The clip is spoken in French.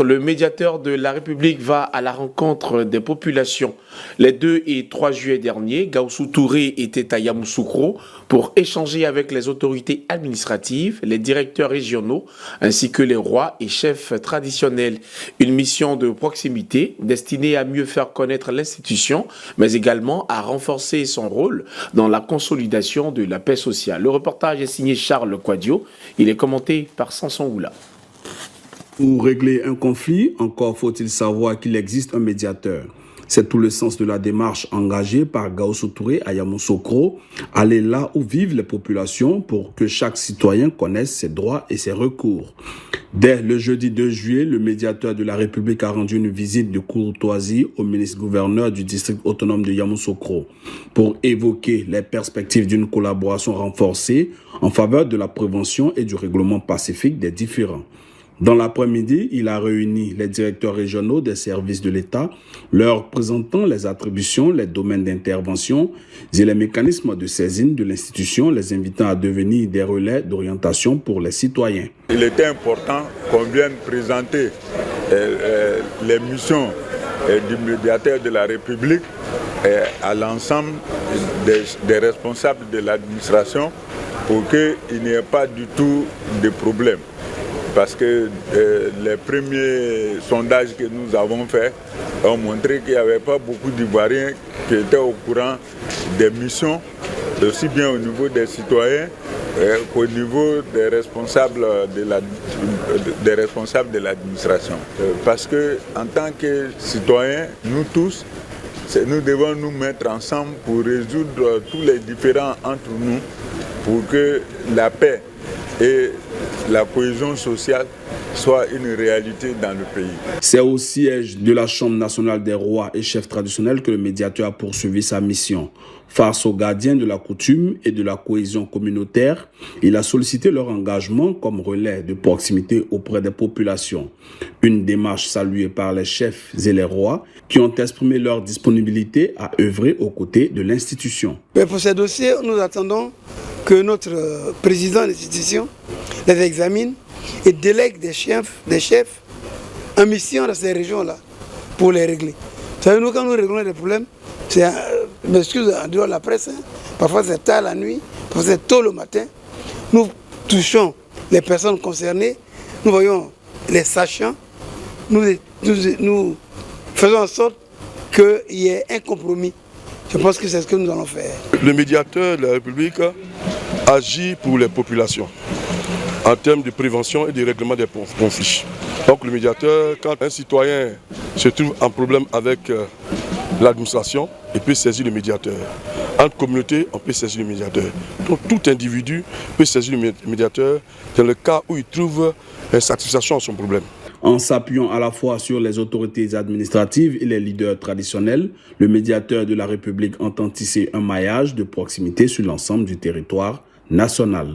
ministre, le médiateur de la République va à la rencontre des populations. Les 2 et 3 juillet dernier, Gaoussou Touré était à Yamoussoukro pour échanger avec les autorités administratives, les directeurs régionaux, ainsi que les rois et chefs traditionnels. Une mission de proximité destinée à mieux faire connaître l'institution, mais également à renforcer son rôle dans la consolidation de la paix sociale. Le reportage est signé Charles Quadio. Il est commenté par Samson Oula. Pour régler un conflit, encore faut-il savoir qu'il existe un médiateur. C'est tout le sens de la démarche engagée par Gaoussou Touré à Yamoussoukro, aller là où vivent les populations pour que chaque citoyen connaisse ses droits et ses recours. Dès le jeudi 2 juillet, le médiateur de la République a rendu une visite de courtoisie au ministre-gouverneur du district autonome de Yamoussoukro pour évoquer les perspectives d'une collaboration renforcée en faveur de la prévention et du règlement pacifique des différends. Dans l'après-midi, il a réuni les directeurs régionaux des services de l'État, leur présentant les attributions, les domaines d'intervention et les mécanismes de saisine de l'institution, les invitant à devenir des relais d'orientation pour les citoyens. Il était important qu'on vienne présenter les missions du médiateur de la République à l'ensemble des responsables de l'administration pour qu'il n'y ait pas du tout de problème. Parce que les premiers sondages que nous avons faits ont montré qu'il n'y avait pas beaucoup d'Ivoiriens qui étaient au courant des missions, aussi bien au niveau des citoyens qu'au niveau des responsables de l'administration. Parce qu'en tant que citoyens, nous tous, nous devons nous mettre ensemble pour résoudre tous les différends entre nous, pour que la paix et la cohésion sociale soit une réalité dans le pays. C'est au siège de la Chambre nationale des rois et chefs traditionnels que le médiateur a poursuivi sa mission. Face aux gardiens de la coutume et de la cohésion communautaire, il a sollicité leur engagement comme relais de proximité auprès des populations. Une démarche saluée par les chefs et les rois qui ont exprimé leur disponibilité à œuvrer aux côtés de l'institution. Pour ces dossiers, nous attendons que notre président de l'institution les examine et délègue des chefs en mission dans ces régions-là pour les régler. Vous savez, nous, quand nous réglons des problèmes, c'est, m'excuse en dehors de la presse, parfois c'est tard la nuit, parfois c'est tôt le matin. Nous touchons les personnes concernées, nous voyons les sachants, nous faisons en sorte qu'il y ait un compromis. Je pense que c'est ce que nous allons faire. Le médiateur de la République agit pour les populations en termes de prévention et de règlement des conflits. Donc le médiateur, quand un citoyen se trouve en problème avec l'administration, il peut saisir le médiateur. Entre communautés, on peut saisir le médiateur. Donc tout individu peut saisir le médiateur dans le cas où il trouve satisfaction à son problème. En s'appuyant à la fois sur les autorités administratives et les leaders traditionnels, le médiateur de la République entend tisser un maillage de proximité sur l'ensemble du territoire national.